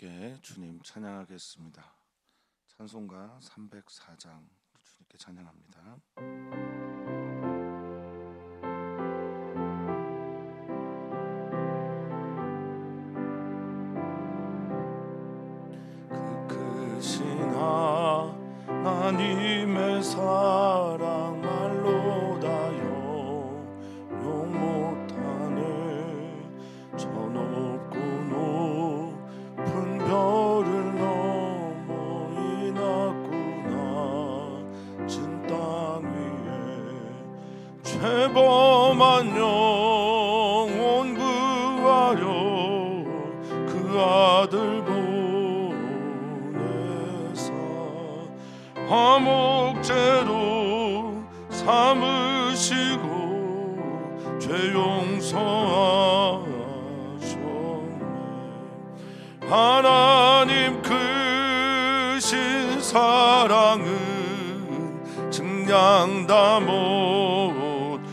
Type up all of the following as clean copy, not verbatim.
함께 주님 찬양하겠습니다. 찬송가 304장 주님께 찬양합니다. 그 크신 하나님의 사랑 말로 다 용 못하네. 저 높고 높은 별을 넘어 이 낮고 낮은 땅 위에 죄범한 영혼 구하려 그 아들 보내사 화목제로 삼으시고 죄 용서하셨네. 하나님 크신 사랑은 증량다 못하네.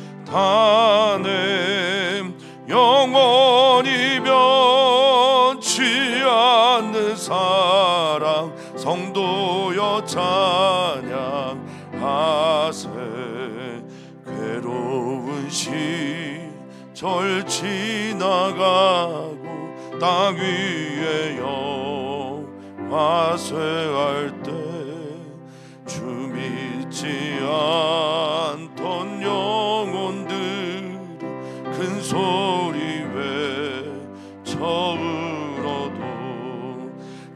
영원히 변치 않는 사랑 성도여 찬양하세. 괴로운 시절 지나가고 땅 위에 영화쇠할 때 주 믿지 않던 영혼들 큰 소리 외쳐 울어도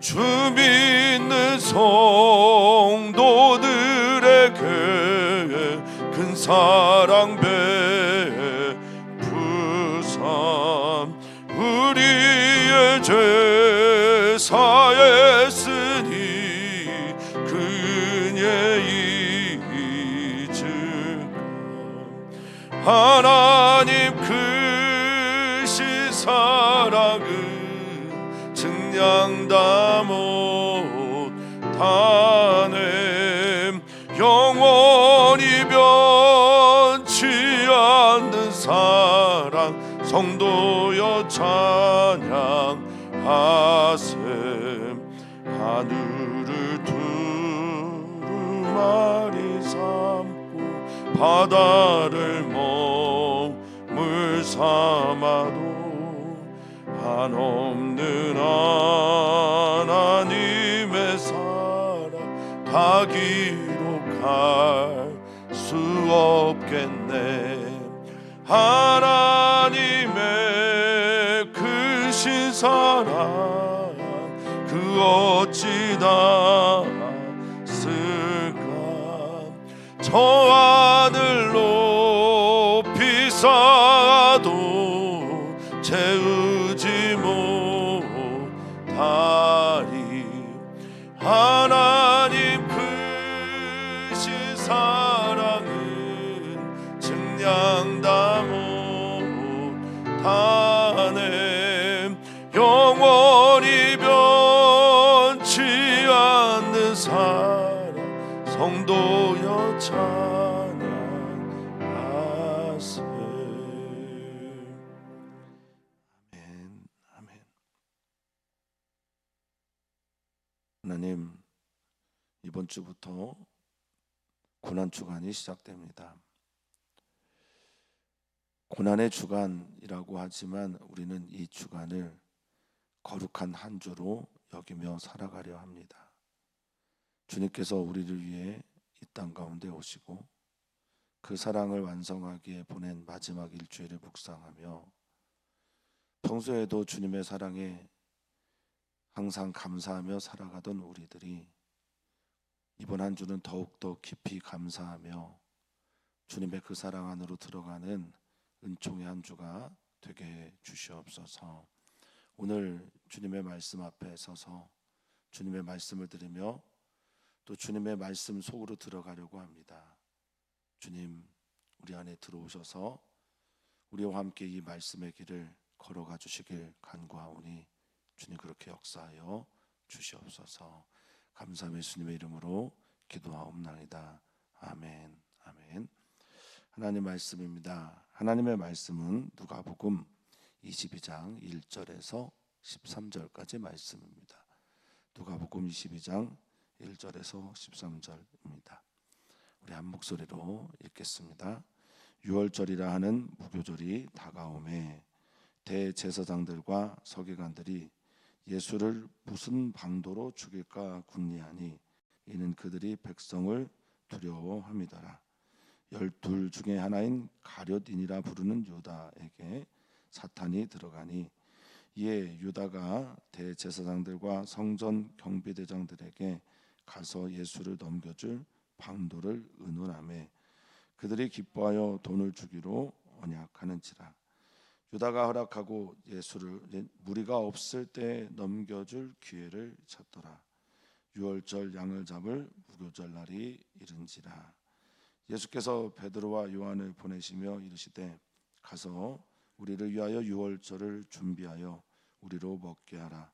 주 믿는 성도들에게 큰 사랑 베푸삼. 우리의 죄 사했으니 그의 잊으라. 하나님 크신 사랑은 증량다 못하네. 영원히 변치 않는 사랑 성도여 찬양하세. 하늘을 두루마리 삼고 바다를 몸을 삼아도 한없는 하나님의 사랑 다 기록할 수 없겠네. 하나님의 크신 사랑 그 어찌 닿았을까. 저 하늘 높이 쌓아도 채우지 못하리. 하나님 크신 사랑은 증량다 못하네. 영원히 변치 않는 사랑 성도여 찬양하세. 아멘. 아멘. 하나님, 이번 주부터 고난 주간이 시작됩니다. 고난의 주간이라고 하지만 우리는 이 주간을 거룩한 한 주로 여기며 살아가려 합니다. 주님께서 우리를 위해 이 땅 가운데 오시고 그 사랑을 완성하기에 보낸 마지막 일주일을 묵상하며 평소에도 주님의 사랑에 항상 감사하며 살아가던 우리들이 이번 한 주는 더욱더 깊이 감사하며 주님의 그 사랑 안으로 들어가는 은총의 한 주가 되게 해 주시옵소서. 오늘 주님의 말씀 앞에 서서 주님의 말씀을 들으며 또 주님의 말씀 속으로 들어가려고 합니다. 주님, 우리 안에 들어오셔서 우리와 함께 이 말씀의 길을 걸어가 주시길 간구하오니 주님 그렇게 역사하여 주시옵소서. 감사하며 예수님의 이름으로 기도하옵나이다. 아멘. 아멘. 하나님 말씀입니다. 하나님의 말씀은 누가복음 22장 1절에서 13절까지 말씀입니다. 누가복음 22장 1절에서 13절입니다. 우리 한 목소리로 읽겠습니다. 유월절이라 하는 무교절이 다가오매 대제사장들과 서기관들이 예수를 무슨 방도로 죽일까 궁리하니 이는 그들이 백성을 두려워함이더라. 12 중에 하나인 가룟인이라 부르는 유다에게 사탄이 들어가니 이에 유다가 대제사장들과 성전 경비대장들에게 가서 예수를 넘겨줄 방도를 의논하매 그들이 기뻐하여 돈을 주기로 언약하는지라. 유다가 허락하고 예수를 무리가 없을 때 넘겨줄 기회를 찾더라. 유월절 양을 잡을 무교절 날이 이른지라. 예수께서 베드로와 요한을 보내시며 이르시되 가서 우리를 위하여 유월절을 준비하여 우리로 먹게 하라.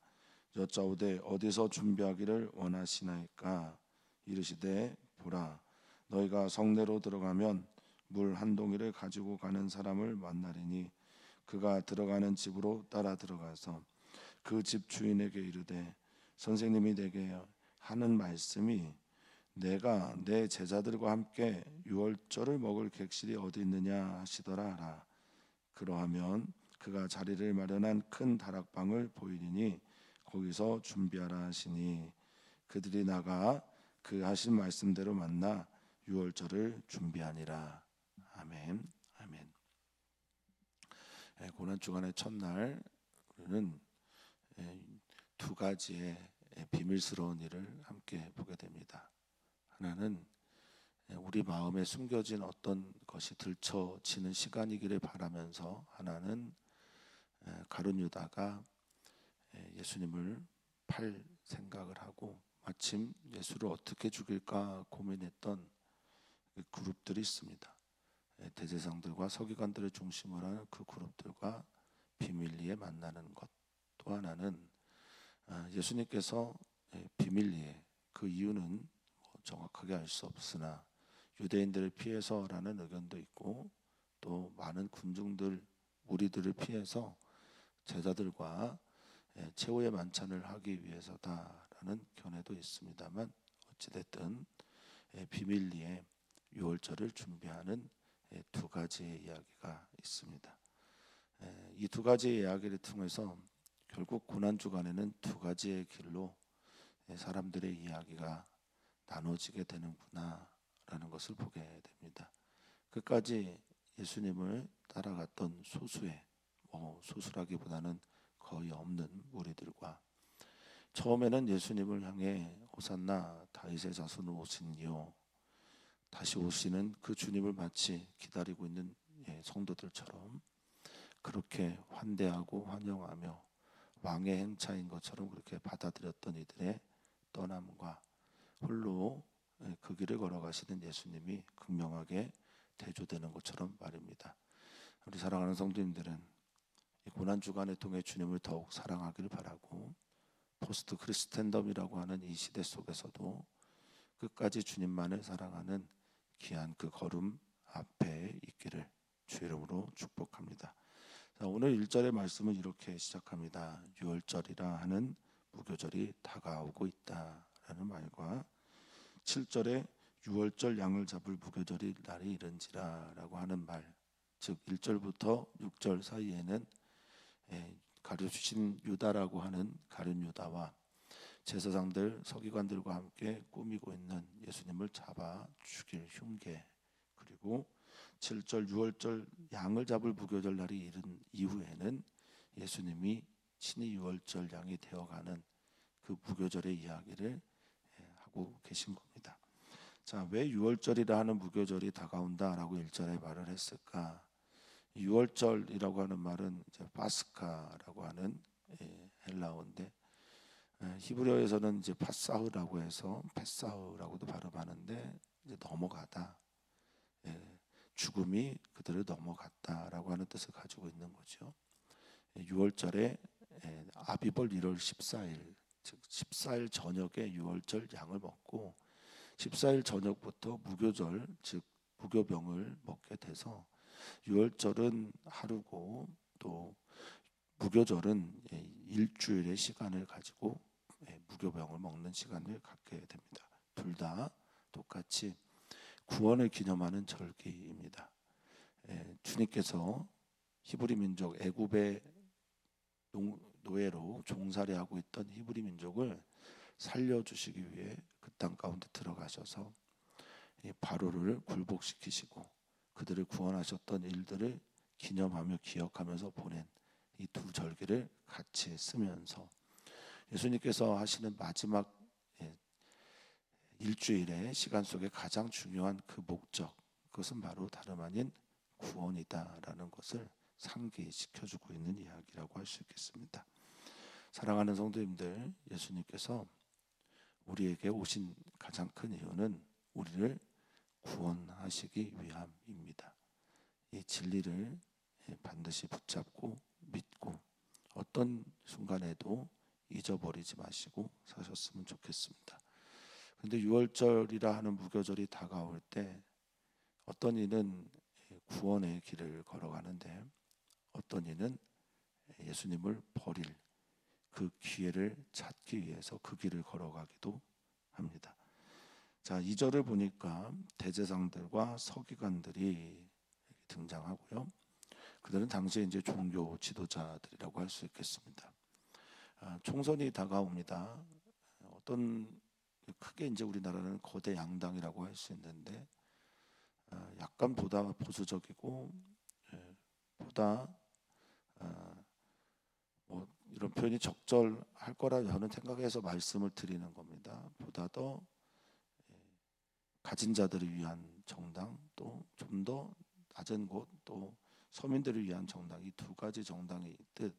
여짜오되 어디서 준비하기를 원하시나이까? 이르시되 보라, 너희가 성내로 들어가면 물 한 동이를 가지고 가는 사람을 만나리니 그가 들어가는 집으로 따라 들어가서 그 집 주인에게 이르되 선생님이 내게 하는 말씀이 내가 내 제자들과 함께 유월절을 먹을 객실이 어디 있느냐 하시더라 하라. 그러하면 그가 자리를 마련한 큰 다락방을 보이리니 거기서 준비하라 하시니 그들이 나가 그 하신 말씀대로 만나 유월절을 준비하니라. 아멘. 아멘. 고난 주간의 첫날 우리는 두 가지의 비밀스러운 일을 함께 보게 됩니다. 하나는 우리 마음에 숨겨진 어떤 것이 들춰지는 시간이기를 바라면서, 하나는 가룟 유다가 예수님을 팔 생각을 하고 마침 예수를 어떻게 죽일까 고민했던 그 그룹들이 있습니다. 대제사장들과 서기관들을 중심으로 하는 그 그룹들과 비밀리에 만나는 것. 또 하나는 예수님께서 비밀리에, 그 이유는 정확하게 알 수 없으나 유대인들을 피해서라는 의견도 있고 또 많은 군중들, 무리들을 피해서 제자들과 최후의 만찬을 하기 위해서다라는 견해도 있습니다만, 어찌됐든 비밀리에 유월절을 준비하는 두 가지의 이야기가 있습니다. 이 두 가지의 이야기를 통해서 결국 고난 주간에는 두 가지의 길로 사람들의 이야기가 나눠지게 되는구나라는 것을 보게 됩니다. 끝까지 예수님을 따라갔던 소수의, 소수라기보다는 거의 없는 무리들과 처음에는 예수님을 향해 호산나 다윗의 자손 오시니요, 다시 오시는 그 주님을 마치 기다리고 있는 성도들처럼 그렇게 환대하고 환영하며 왕의 행차인 것처럼 그렇게 받아들였던 이들의 떠남과 홀로 그 길을 걸어가시는 예수님이 극명하게 대조되는 것처럼 말입니다. 우리 사랑하는 성도님들은 이 고난 주간을 통해 주님을 더욱 사랑하기를 바라고, 포스트 크리스텐덤이라고 하는 이 시대 속에서도 끝까지 주님만을 사랑하는 귀한 그 걸음 앞에 있기를 주 이름으로 축복합니다. 자, 오늘 1절의 말씀은 이렇게 시작합니다. 유월절이라 하는 무교절이 다가오고 있다라는 말과 7절에 유월절 양을 잡을 무교절이 날이 이른지라 라고 하는 말, 즉 1절부터 6절 사이에는 가르치신 유다라고 하는 가룟 유다와 제사장들, 서기관들과 함께 꾸미고 있는 예수님을 잡아 죽일 흉계, 그리고 7절 유월절 양을 잡을 무교절 날이 이른 이후에는 예수님이 친히 유월절 양이 되어가는 그 무교절의 이야기를 하고 계신 겁니다. 자, 왜 유월절이라 하는 무교절이 다가온다라고 1절에 말을 했을까? 유월절이라고 하는 말은 이제 파스카라고 하는 헬라어인데, 히브리어에서는 이제 파사흐라고 해서 페사흐라고도 발음하는데, 이제 넘어가다, 죽음이 그들을 넘어갔다라고 하는 뜻을 가지고 있는 거죠. 6월절에 아비벌 1월 14일, 즉 14일 저녁에 유월절 양을 먹고 14일 저녁부터 무교절, 즉 무교병을 먹게 돼서 유월절은 하루고 또 무교절은 일주일의 시간을 가지고 무교병을 먹는 시간을 갖게 됩니다. 둘 다 똑같이 구원을 기념하는 절기입니다. 주님께서 히브리 민족 애굽의 노예로 종살이하고 있던 히브리 민족을 살려주시기 위해 그 땅 가운데 들어가셔서 바로를 굴복시키시고 그들을 구원하셨던 일들을 기념하며 기억하면서 보낸 이 두 절기를 같이 쓰면서 예수님께서 하시는 마지막 일주일의 시간 속에 가장 중요한 그 목적, 그것은 바로 다름 아닌 구원이다라는 것을 상기시켜주고 있는 이야기라고 할 수 있겠습니다. 사랑하는 성도님들, 예수님께서 우리에게 오신 가장 큰 이유는 우리를 구원하시기 위함입니다. 이 진리를 반드시 붙잡고 믿고 어떤 순간에도 잊어버리지 마시고 사셨으면 좋겠습니다. 근데 6월절이라 하는 무교절이 다가올 때 어떤 이는 구원의 길을 걸어가는데 어떤 이는 예수님을 버릴 그 기회를 찾기 위해서 그 길을 걸어가기도 합니다. 자, 2절을 보니까 대제사장들과 서기관들이 등장하고요. 그들은 당시에 이제 종교 지도자들이라고 할 수 있겠습니다. 총선이 다가옵니다. 어떤 크게 이제 우리나라는 거대 양당이라고 할 수 있는데 약간 보다 보수적이고 보다 뭐 이런 표현이 적절할 거라 저는 생각해서 말씀을 드리는 겁니다. 보다 더 가진 자들을 위한 정당, 또 좀 더 낮은 곳, 또 서민들을 위한 정당, 이 두 가지 정당이 있듯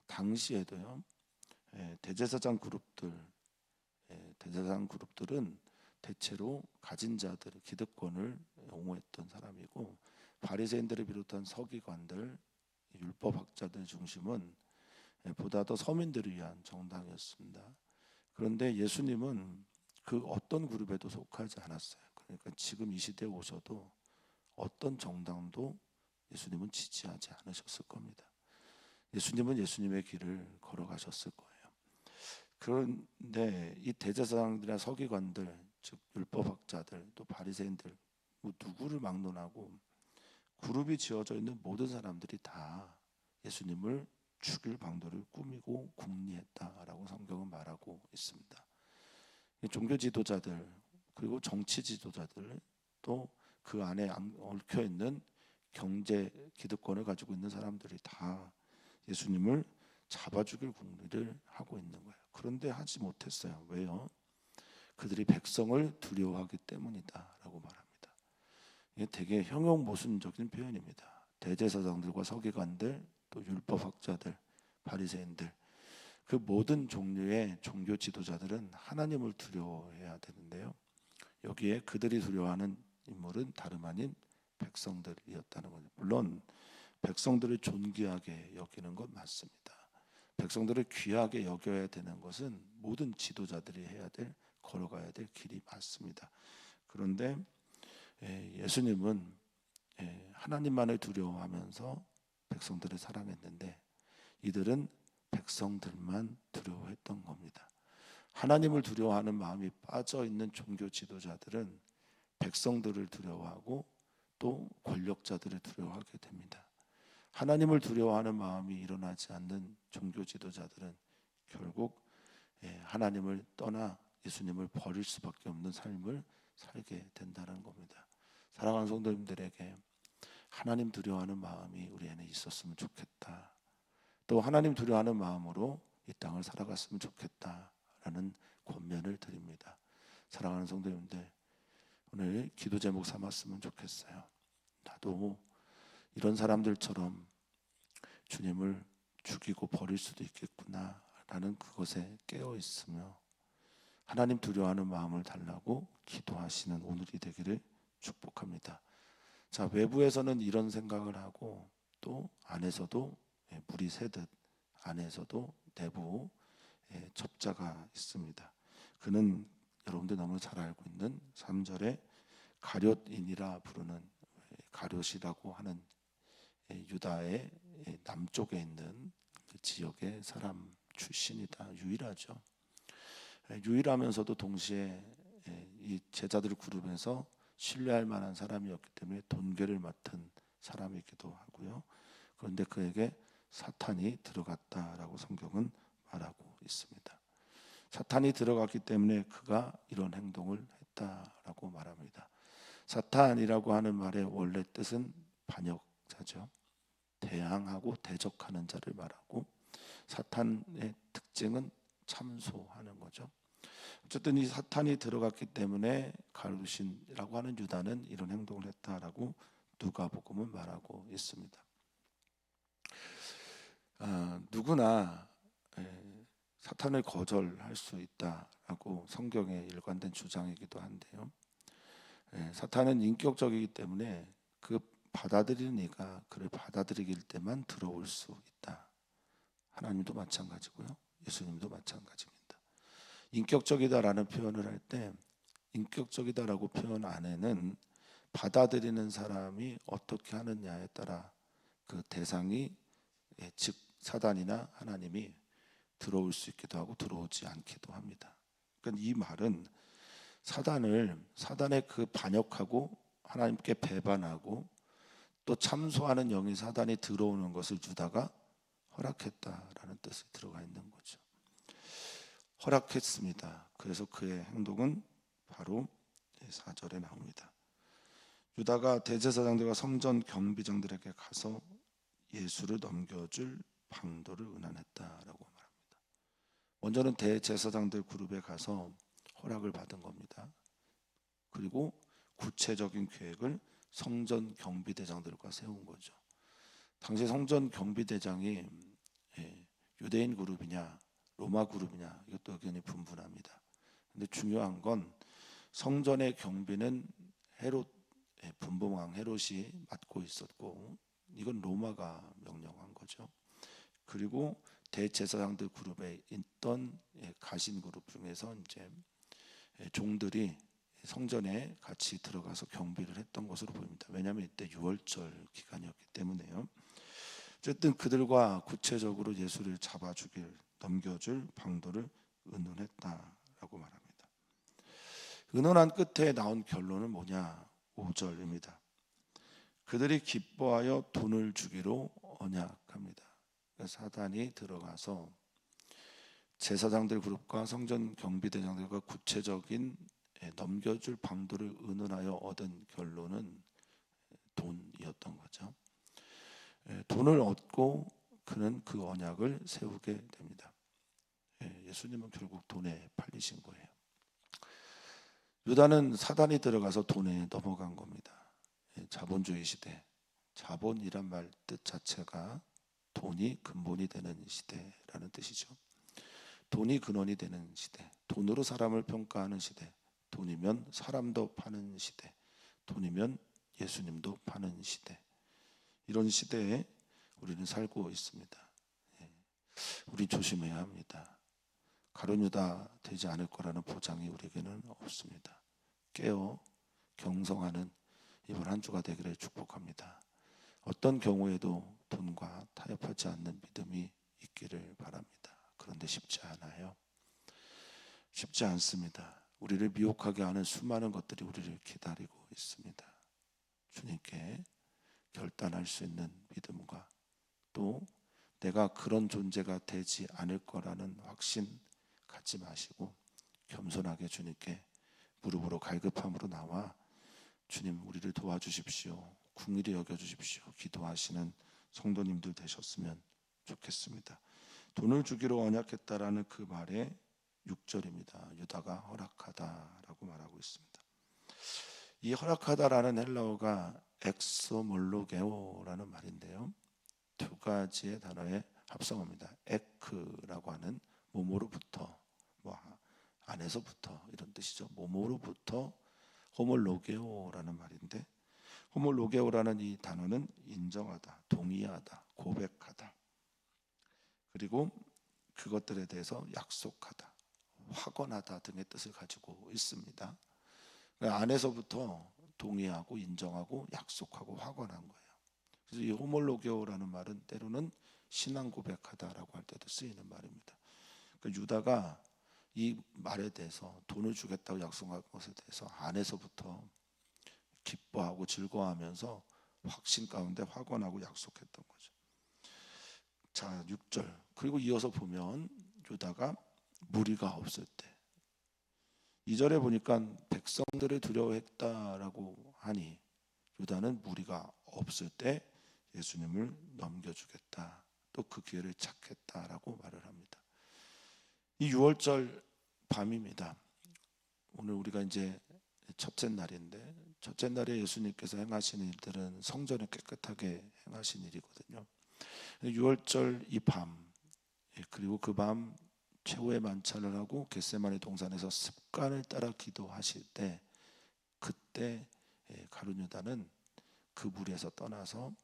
당시에도요. 대제사장 그룹들은 대체로 가진 자들, 기득권을 옹호했던 사람이고 바리새인들을 비롯한 서기관들, 율법학자들 중심은 보다 더 서민들을 위한 정당이었습니다. 그런데 예수님은 그 어떤 그룹에도 속하지 않았어요. 그러니까 지금 이 시대에 오셔도 어떤 정당도 예수님은 지지하지 않으셨을 겁니다. 예수님은 예수님의 길을 걸어가셨을 거예요. 그런데 이 대제사장들이나 서기관들, 즉 율법학자들, 또 바리새인들 누구를 막론하고 그룹이 지어져 있는 모든 사람들이 다 예수님을 죽일 방도를 꾸미고 궁리했다라고 성경은 말하고 있습니다. 종교 지도자들 그리고 정치 지도자들 또 그 안에 얽혀 있는 경제 기득권을 가지고 있는 사람들이 다 예수님을 잡아 죽일 궁리를 하고 있는 거예요. 그런데 하지 못했어요. 왜요? 그들이 백성을 두려워하기 때문이다라고 말합니다. 이게 되게 형용모순적인 표현입니다. 대제사장들과 서기관들, 또 율법학자들, 바리새인들, 그 모든 종류의 종교 지도자들은 하나님을 두려워해야 되는데요. 여기에 그들이 두려워하는 인물은 다름 아닌 백성들이었다는 거죠. 물론 백성들을 존귀하게 여기는 건 맞습니다. 백성들을 귀하게 여겨야 되는 것은 모든 지도자들이 해야 될, 걸어가야 될 길이 맞습니다. 그런데 예수님은 하나님만을 두려워하면서 백성들을 사랑했는데 이들은 백성들만 두려워했던 겁니다. 하나님을 두려워하는 마음이 빠져 있는 종교 지도자들은 백성들을 두려워하고 또 권력자들을 두려워하게 됩니다. 하나님을 두려워하는 마음이 일어나지 않는 종교 지도자들은 결국 하나님을 떠나 예수님을 버릴 수밖에 없는 삶을 살게 된다는 겁니다. 사랑하는 성도님들에게 하나님 두려워하는 마음이 우리 안에 있었으면 좋겠다. 또 하나님 두려워하는 마음으로 이 땅을 살아갔으면 좋겠다라는 권면을 드립니다. 사랑하는 성도님들, 오늘 기도 제목 삼았으면 좋겠어요. 나도 이런 사람들처럼 주님을 죽이고 버릴 수도 있겠구나 라는 그것에 깨어 있으며 하나님 두려워하는 마음을 달라고 기도하시는 오늘이 되기를 축복합니다. 자, 외부에서는 이런 생각을 하고 또 안에서도 물이 새듯 안에서도 내부 첩자가 있습니다. 그는 여러분들 너무 잘 알고 있는 3절에 가룟인이라 부르는, 가룟이라고 하는 유다의 남쪽에 있는 그 지역의 사람 출신이다. 유일하죠. 유일하면서도 동시에 이 제자들 그룹에서 신뢰할 만한 사람이었기 때문에 돈계를 맡은 사람이기도 하고요. 그런데 그에게 사탄이 들어갔다라고 성경은 말하고 있습니다. 사탄이 들어갔기 때문에 그가 이런 행동을 했다라고 말합니다. 사탄이라고 하는 말의 원래 뜻은 반역자죠. 대항하고 대적하는 자를 말하고, 사탄의 특징은 참소하는 거죠. 어쨌든 이 사탄이 들어갔기 때문에 가룟시인이라고 하는 유다는 이런 행동을 했다라고 누가복음은 말하고 있습니다. 누구나 사탄을 거절할 수 있다라고 성경의 일관된 주장이기도 한데요. 사탄은 인격적이기 때문에 그 받아들이는 이가 그를 받아들이길 때만 들어올 수 있다. 하나님도 마찬가지고요. 예수님도 마찬가지입니다. 인격적이다라는 표현을 할 때 인격적이다라고 표현 안에는 받아들이는 사람이 어떻게 하느냐에 따라 그 대상이 즉 사단이나 하나님이 들어올 수 있기도 하고 들어오지 않기도 합니다. 그러니까 이 말은 사단의 그 반역하고 하나님께 배반하고 또 참소하는 영이 사단이 들어오는 것을 유다가 허락했다라는 뜻이 들어가 있는 거죠. 허락했습니다. 그래서 그의 행동은 바로 4절에 나옵니다. 유다가 대제사장들과 성전 경비장들에게 가서 예수를 넘겨줄 방도를 은환했다라고 말합니다. 먼저는 대제사장들 그룹에 가서 허락을 받은 겁니다. 그리고 구체적인 계획을 성전 경비대장들과 세운 거죠. 당시 성전 경비대장이 유대인 그룹이냐 로마 그룹이냐 이것도 의견이 분분합니다. 근데 중요한 건 성전의 경비는 분봉왕 헤롯이 맡고 있었고 이건 로마가 명령한 거죠. 그리고 대제사장들 그룹에 있던 가신 그룹 중에서 이제 종들이 성전에 같이 들어가서 경비를 했던 것으로 보입니다. 왜냐하면 이때 유월절 기간이었기 때문에요. 어쨌든 그들과 구체적으로 예수를 넘겨줄 방도를 의논했다라고 말합니다. 의논한 끝에 나온 결론은 뭐냐? 5절입니다. 그들이 기뻐하여 돈을 주기로 언약합니다. 사단이 들어가서 제사장들 그룹과 성전 경비대장들과 구체적인 넘겨줄 방도를 의논하여 얻은 결론은 돈이었던 거죠. 돈을 얻고 그는 그 언약을 세우게 됩니다. 예수님은 결국 돈에 팔리신 거예요. 유다는 사단이 들어가서 돈에 넘어간 겁니다. 자본주의 시대, 자본이란 말 뜻 자체가 돈이 근본이 되는 시대라는 뜻이죠. 돈이 근원이 되는 시대, 돈으로 사람을 평가하는 시대, 돈이면 사람도 파는 시대, 돈이면 예수님도 파는 시대. 이런 시대에 우리는 살고 있습니다. 우리 조심해야 합니다. 가룟 유다 되지 않을 거라는 보장이 우리에게는 없습니다. 깨어 경성하는 이번 한 주가 되기를 축복합니다. 어떤 경우에도 돈과 타협하지 않는 믿음이 있기를 바랍니다. 그런데 쉽지 않아요. 쉽지 않습니다. 우리를 미혹하게 하는 수많은 것들이 우리를 기다리고 있습니다. 주님께 결단할 수 있는 믿음과 또 내가 그런 존재가 되지 않을 거라는 확신 갖지 마시고 겸손하게 주님께 무릎으로 갈급함으로 나와 주님 우리를 도와주십시오. 긍휼히 여겨주십시오. 기도하시는 성도님들 되셨으면 좋겠습니다. 돈을 주기로 언약했다라는 그 말에 6절입니다. 유다가 허락하다라고 말하고 있습니다. 이 허락하다라는 헬라어가 엑소몰로게오라는 말인데요. 두 가지의 단어의 합성어입니다. 에크라고 하는 몸으로부터, 안에서부터 이런 뜻이죠. 몸으로부터 호몰로게오라는 말인데 호몰로게오라는 이 단어는 인정하다, 동의하다, 고백하다. 그리고 그것들에 대해서 약속하다, 확언하다 등의 뜻을 가지고 있습니다. 그러니까 안에서부터 동의하고 인정하고 약속하고 확언한 거예요. 그래서 이 호몰로게오라는 말은 때로는 신앙 고백하다라고 할 때도 쓰이는 말입니다. 그러니까 유다가 이 말에 대해서, 돈을 주겠다고 약속한 것에 대해서 안에서부터 기뻐하고 즐거워하면서 확신 가운데 확언하고 약속했던 거죠. 자, 6절. 그리고 이어서 보면 유다가 무리가 없을 때, 2절에 보니까 백성들을 두려워했다라고 하니 유다는 무리가 없을 때 예수님을 넘겨주겠다, 또 그 기회를 찾겠다라고 말을 합니다. 이 6월절 밤입니다. 오늘 우리가 이제 첫째 날인데, 첫째 날에 예수님께서 행하신 일들은 성전을 깨끗하게 행하신 일이거든요. 6월절 이 밤, 그리고 그 밤 최후의 만찬을 하고 겟세마네 동산에서 습관을 따라 기도하실 때, 그때 가룟 유다는 그 무리에서 떠나서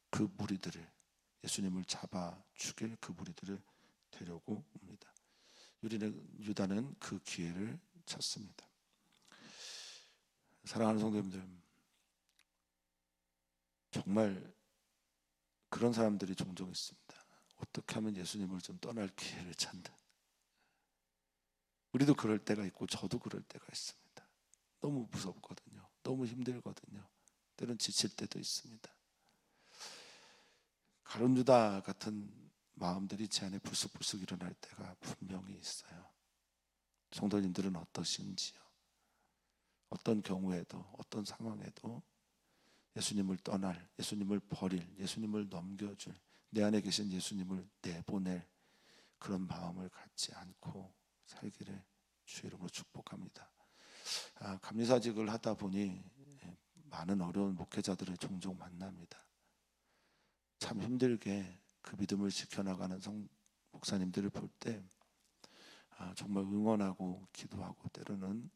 그 무리들을, 예수님을 잡아 죽일 그 무리들을 데려고 옵니다. 유다는 그 기회를 찾습니다. 사랑하는 성도님들, 정말 그런 사람들이 종종 있습니다. 어떻게 하면 예수님을 좀 떠날 기회를 찾는, 우리도 그럴 때가 있고 저도 그럴 때가 있습니다. 너무 무섭거든요. 너무 힘들거든요. 때론 지칠 때도 있습니다. 가룟 유다 같은 마음들이 제 안에 불쑥불쑥 일어날 때가 분명히 있어요. 성도님들은 어떠신지요? 어떤 경우에도, 어떤 상황에도 예수님을 떠날, 예수님을 버릴, 예수님을 넘겨줄, 내 안에 계신 예수님을 내보낼 그런 마음을 갖지 않고 살기를 주의 이름으로 축복합니다. 감리사직을 하다 보니 많은 어려운 목회자들을 종종 만납니다. 참 힘들게 그 믿음을 지켜나가는 목사님들을 볼 때 정말 응원하고 기도하고, 때로는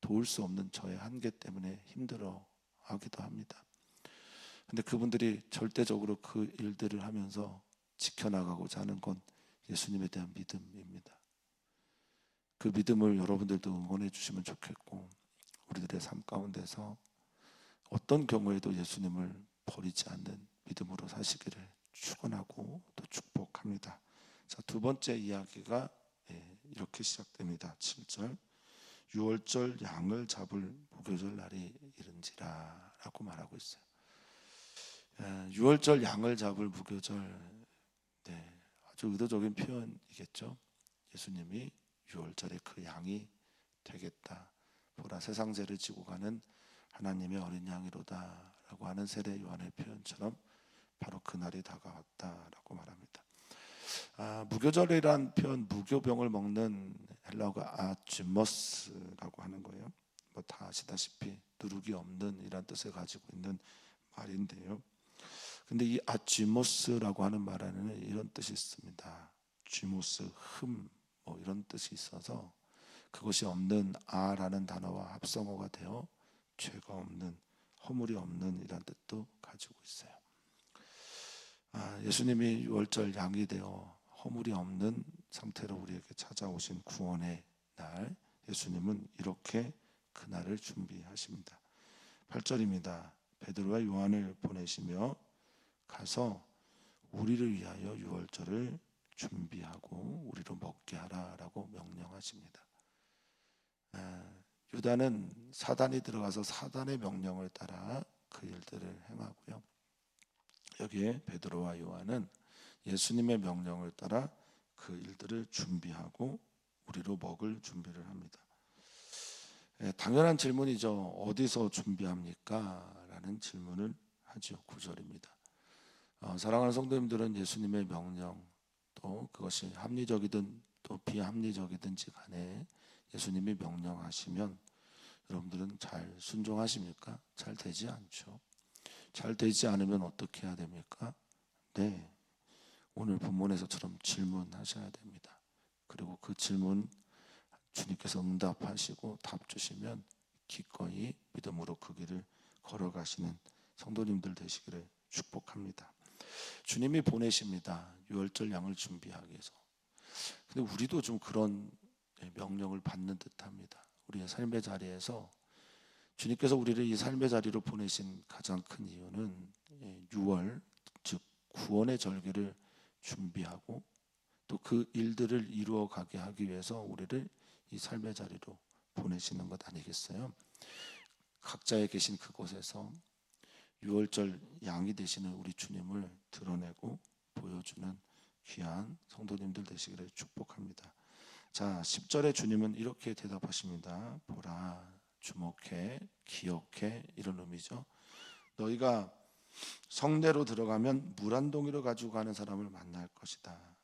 도울 수 없는 저의 한계 때문에 힘들어 하기도 합니다. 근데 그분들이 절대적으로 그 일들을 하면서 지켜나가고자 하는 건 예수님에 대한 믿음입니다. 그 믿음을 여러분들도 응원해 주시면 좋겠고, 우리들의 삶 가운데서 어떤 경우에도 예수님을 버리지 않는 믿음으로 사시기를 축원하고 또 축복합니다. 자, 두 번째 이야기가 이렇게 시작됩니다. 7절. 6월절 양을 잡을 무교절 날이 이른지라 라고 말하고 있어요. 6월절 양을 잡을 무교절, 아주 의도적인 표현이겠죠. 예수님이 6월절에 그 양이 되겠다. 보라, 세상 죄를 지고 가는 하나님의 어린 양이로다 라고 하는 세례 요한의 표현처럼 바로 그날이 다가왔다라고 말합니다. 무교절이란 표현, 무교병을 먹는 헬라어가 아쥐머스라고 하는 거예요. 뭐 다 아시다시피 누룩이 없는 이란 뜻을 가지고 있는 말인데요. 근데 이 아쥐모스라고 하는 말에는 이런 뜻이 있습니다. 쥐모스, 흠, 뭐 이런 뜻이 있어서 그것이 없는 아라는 단어와 합성어가 되어 죄가 없는, 허물이 없는 이란 뜻도 가지고 있어요. 예수님이 6월절 양이 되어 허물이 없는 상태로 우리에게 찾아오신 구원의 날, 예수님은 이렇게 그날을 준비하십니다. 8절입니다. 베드로와 요한을 보내시며 가서 우리를 위하여 6월절을 준비하고 우리로 먹게 하라라고 명령하십니다. 유다는 사단이 들어가서 사단의 명령을 따라 그 일들을 행하고요. 여기에 베드로와 요한은 예수님의 명령을 따라 그 일들을 준비하고 우리로 먹을 준비를 합니다. 당연한 질문이죠. 어디서 준비합니까? 라는 질문을 하죠. 9절입니다. 사랑하는 성도님들은 예수님의 명령, 또 그것이 합리적이든 또 비합리적이든지 간에 예수님이 명령하시면 여러분들은 잘 순종하십니까? 잘 되지 않죠. 잘 되지 않으면 어떻게 해야 됩니까? 네, 오늘 본문에서처럼 질문하셔야 됩니다. 그리고 그 질문 주님께서 응답하시고 답 주시면 기꺼이 믿음으로 그 길을 걸어가시는 성도님들 되시기를 축복합니다. 주님이 보내십니다. 6월절 양을 준비하기 위해서. 근데 우리도 좀 그런 명령을 받는 듯합니다. 우리의 삶의 자리에서 주님께서 우리를 이 삶의 자리로 보내신 가장 큰 이유는 6월, 즉 구원의 절기를 준비하고 또 그 일들을 이루어 가게 하기 위해서 우리를 이 삶의 자리로 보내시는 것 아니겠어요? 각자에 계신 그곳에서 유월절 양이 되시는 우리 주님을 드러내고 보여주는 귀한 성도님들 되시기를 축복합니다. 자, 10절에 주님은 이렇게 대답하십니다. 보라, 주목해, 기억해, 이런 의미죠. 너희가 성내로 들어가면 물 한 동이를 가지고 가는 사람을 만날 것이다.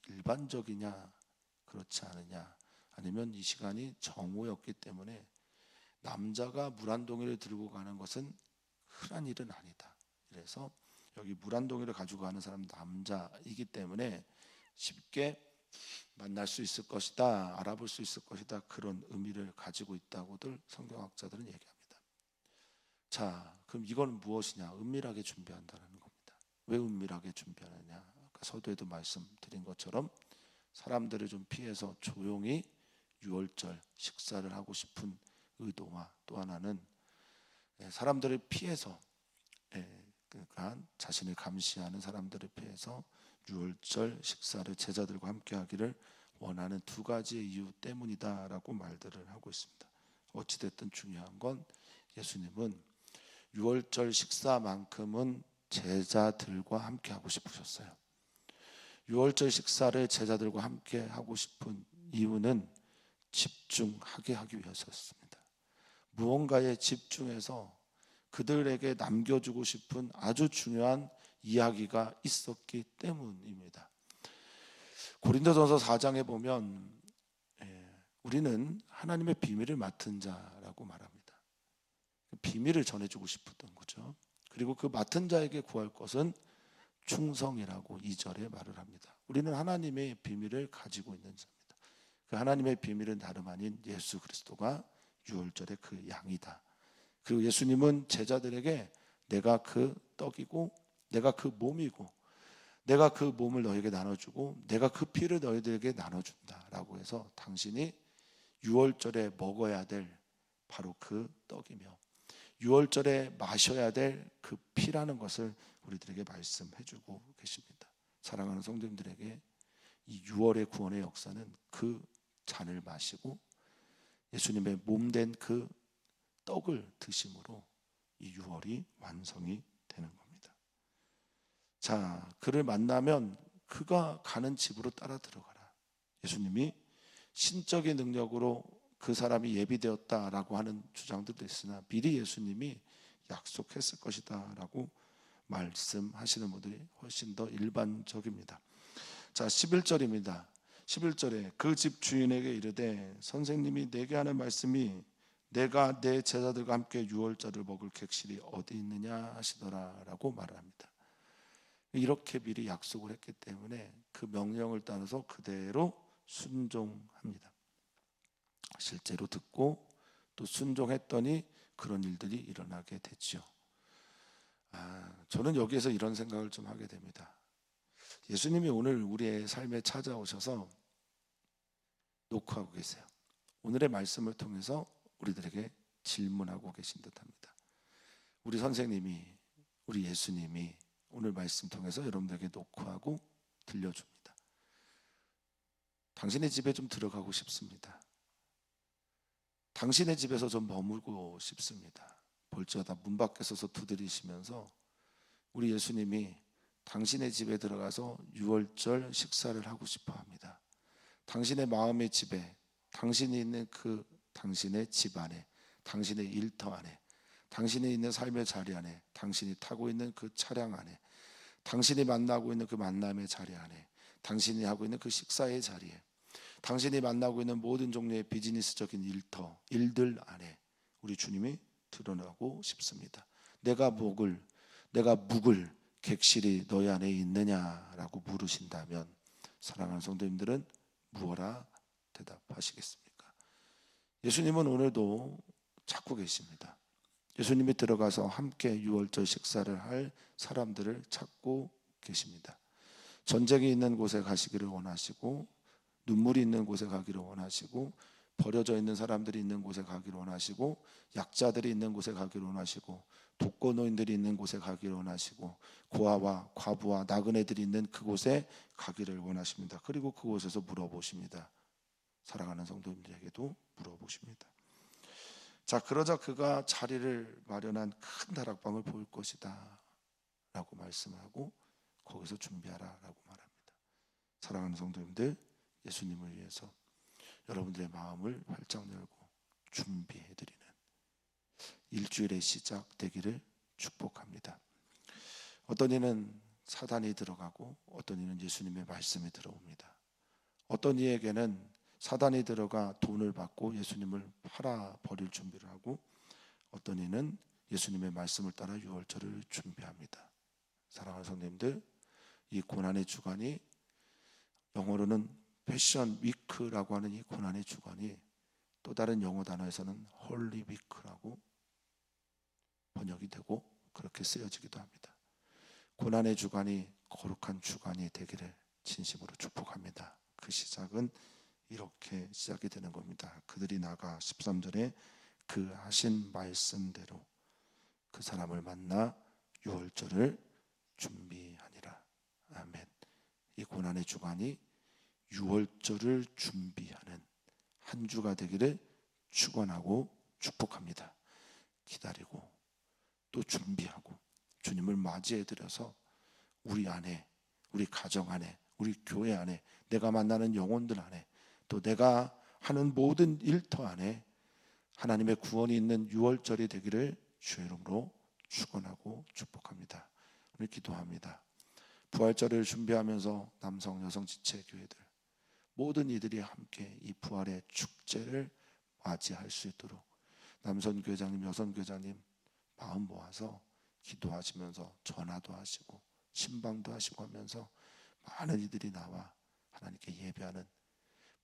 일반적이냐 그렇지 않으냐, 아니면 이 시간이 정오였기 때문에 남자가 물 한 동이를 들고 가는 것은 흔한 일은 아니다. 그래서 여기 물 한 동이를 가지고 가는 사람 남자이기 때문에 쉽게 만날 수 있을 것이다, 알아볼 수 있을 것이다, 그런 의미를 가지고 있다고들 성경학자들은 얘기합니다. 자, 그럼 이건 무엇이냐? 은밀하게 준비한다는 겁니다. 왜 은밀하게 준비하느냐? 아까 서두에도 말씀드린 것처럼 사람들을 좀 피해서 조용히 유월절 식사를 하고 싶은 의도와, 또 하나는 사람들을 피해서, 그러니까 자신을 감시하는 사람들을 피해서 유월절 식사를 제자들과 함께 하기를 원하는 두 가지의 이유 때문이다라고 말들을 하고 있습니다. 어찌됐든 중요한 건 예수님은 유월절 식사만큼은 제자들과 함께 하고 싶으셨어요. 유월절 식사를 제자들과 함께 하고 싶은 이유는 집중하게 하기 위해서였습니다. 무언가에 집중해서 그들에게 남겨주고 싶은 아주 중요한 이야기가 있었기 때문입니다. 고린도전서 4장에 보면 우리는 하나님의 비밀을 맡은 자라고 말합니다. 비밀을 전해주고 싶었던 거죠. 그리고 그 맡은 자에게 구할 것은 충성이라고 2절에 말을 합니다. 우리는 하나님의 비밀을 가지고 있는 자입니다. 그 하나님의 비밀은 다름 아닌 예수 그리스도가 유월절의 그 양이다. 그리고 예수님은 제자들에게 내가 그 떡이고 내가 그 몸이고 내가 그 몸을 너에게 나눠주고 내가 그 피를 너희들에게 나눠준다라고 해서 당신이 유월절에 먹어야 될 바로 그 떡이며 유월절에 마셔야 될 그 피라는 것을 우리들에게 말씀해주고 계십니다. 사랑하는 성도님들에게 이 유월의 구원의 역사는 그 잔을 마시고 예수님의 몸된 그 떡을 드심으로 이 유월이 완성이 되는 겁니다. 자, 그를 만나면 그가 가는 집으로 따라 들어가라. 예수님이 신적인 능력으로 그 사람이 예비되었다라고 하는 주장들도 있으나 미리 예수님이 약속했을 것이다 라고 말씀하시는 분들이 훨씬 더 일반적입니다. 자, 11절입니다. 11절에 그 집 주인에게 이르되 선생님이 내게 하는 말씀이 내가 내 제자들과 함께 유월절을 먹을 객실이 어디 있느냐 하시더라 라고 말을 합니다. 이렇게 미리 약속을 했기 때문에 그 명령을 따라서 그대로 순종합니다. 실제로 듣고 또 순종했더니 그런 일들이 일어나게 됐죠. 저는 여기에서 이런 생각을 좀 하게 됩니다. 예수님이 오늘 우리의 삶에 찾아오셔서 녹화하고 계세요. 오늘의 말씀을 통해서 우리들에게 질문하고 계신 듯합니다. 우리 선생님이, 우리 예수님이 오늘 말씀 통해서 여러분들에게 녹화하고 들려줍니다. 당신의 집에 좀 들어가고 싶습니다. 당신의 집에서 좀 머물고 싶습니다. 볼지어다 문 밖에 서서 두드리시면서 우리 예수님이 당신의 집에 들어가서 유월절 식사를 하고 싶어 합니다. 당신의 마음의 집에, 당신이 있는 그 당신의 집 안에, 당신의 일터 안에, 당신이 있는 삶의 자리 안에, 당신이 타고 있는 그 차량 안에, 당신이 만나고 있는 그 만남의 자리 안에, 당신이 하고 있는 그 식사의 자리에, 당신이 만나고 있는 모든 종류의 비즈니스적인 일들 안에 우리 주님이 드러나고 싶습니다. 내가 묵을 객실이 너희 안에 있느냐라고 물으신다면 사랑하는 성도님들은 무엇라 대답하시겠습니까? 예수님은 오늘도 찾고 계십니다. 예수님이 들어가서 함께 유월절 식사를 할 사람들을 찾고 계십니다. 전쟁이 있는 곳에 가시기를 원하시고, 눈물이 있는 곳에 가기를 원하시고, 버려져 있는 사람들이 있는 곳에 가기를 원하시고, 약자들이 있는 곳에 가기를 원하시고, 독거노인들이 있는 곳에 가기를 원하시고 고아와 과부와 나그네들이 있는 그곳에 가기를 원하십니다. 그리고 그곳에서 물어보십니다. 사랑하는 성도님들에게도 물어보십니다. 자, 그러자 그가 자리를 마련한 큰 다락방을 볼 것이다 라고 말씀하고 거기서 준비하라 라고 말합니다. 사랑하는 성도님들, 예수님을 위해서 여러분들의 마음을 활짝 열고 준비해드리는 일주일의 시작 되기를 축복합니다. 어떤 이는 사단이 들어가고 어떤 이는 예수님의 말씀이 들어옵니다. 어떤 이에게는 사단이 들어가 돈을 받고 예수님을 팔아 버릴 준비를 하고 어떤 이는 예수님의 말씀을 따라 유월절을 준비합니다. 사랑하는 성도님들, 이 고난의 주간이 영어로는 패션 위크라고 하는 이 고난의 주간이 또 다른 영어 단어에서는 홀리 위크라고 번역이 되고 그렇게 쓰여지기도 합니다. 고난의 주간이 거룩한 주간이 되기를 진심으로 축복합니다. 그 시작은 이렇게 시작이 되는 겁니다. 그들이 나가 13절에 그 하신 말씀대로 그 사람을 만나 유월절을 준비하니라. 아멘. 이 고난의 주간이 유월절을 준비하는 한 주가 되기를 축원하고 축복합니다. 기다리고 또 준비하고 주님을 맞이해 드려서 우리 안에, 우리 가정 안에, 우리 교회 안에, 내가 만나는 영혼들 안에, 또 내가 하는 모든 일터 안에 하나님의 구원이 있는 유월절이 되기를 주의 이름으로 축원하고 축복합니다. 오늘 기도합니다. 부활절을 준비하면서 남성, 여성 지체 교회들 모든 이들이 함께 이 부활의 축제를 맞이할 수 있도록 남선 교장님, 여선 교장님 마음 모아서 기도하시면서 전화도 하시고 신방도 하시고 하면서 많은 이들이 나와 하나님께 예배하는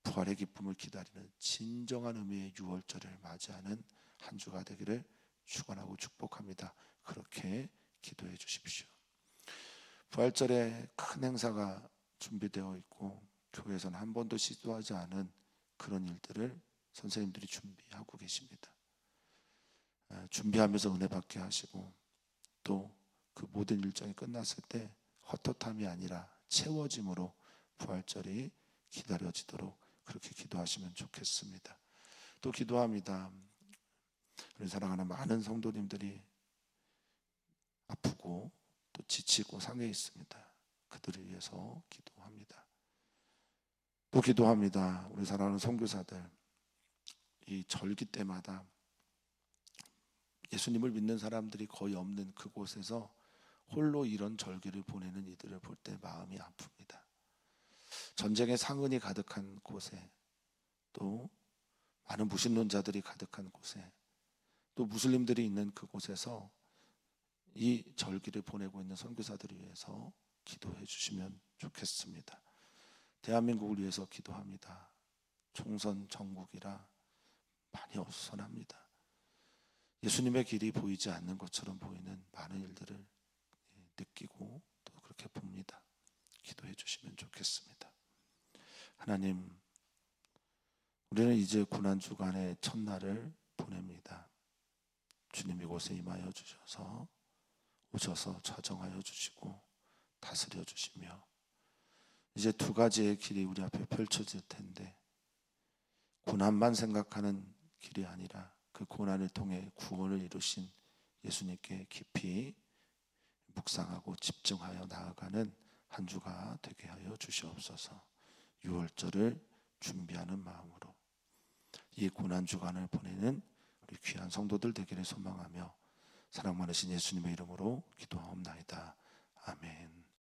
부활의 기쁨을 기다리는 진정한 의미의 유월절을 맞이하는 한 주가 되기를 축원하고 축복합니다. 그렇게 기도해 주십시오. 부활절에 큰 행사가 준비되어 있고 교회에서는 한 번도 시도하지 않은 그런 일들을 선생님들이 준비하고 계십니다. 준비하면서 은혜 받게 하시고 또 그 모든 일정이 끝났을 때 헛헛함이 아니라 채워짐으로 부활절이 기다려지도록 그렇게 기도하시면 좋겠습니다. 또 기도합니다. 우리 사랑하는 많은 성도님들이 아프고 또 지치고 상해 있습니다. 그들을 위해서 기도합니다. 또 기도합니다. 우리 사랑하는 선교사들 이 절기 때마다 예수님을 믿는 사람들이 거의 없는 그곳에서 홀로 이런 절기를 보내는 이들을 볼 때 마음이 아픕니다. 전쟁의 상흔이 가득한 곳에 또 많은 무신론자들이 가득한 곳에 또 무슬림들이 있는 그곳에서 이 절기를 보내고 있는 선교사들을 위해서 기도해 주시면 좋겠습니다. 대한민국을 위해서 기도합니다. 총선 정국이라 많이 어수선합니다. 예수님의 길이 보이지 않는 것처럼 보이는 많은 일들을 느끼고 또 그렇게 봅니다. 기도해 주시면 좋겠습니다. 하나님, 우리는 이제 고난주간의 첫날을 보냅니다. 주님 이곳에 임하여 주셔서 오셔서 좌정하여 주시고 다스려 주시며 이제 두 가지의 길이 우리 앞에 펼쳐질 텐데 고난만 생각하는 길이 아니라 그 고난을 통해 구원을 이루신 예수님께 깊이 묵상하고 집중하여 나아가는 한 주가 되게 하여 주시옵소서. 유월절을 준비하는 마음으로 이 고난 주간을 보내는 우리 귀한 성도들 되기를 소망하며 사랑 많으신 예수님의 이름으로 기도하옵나이다. 아멘.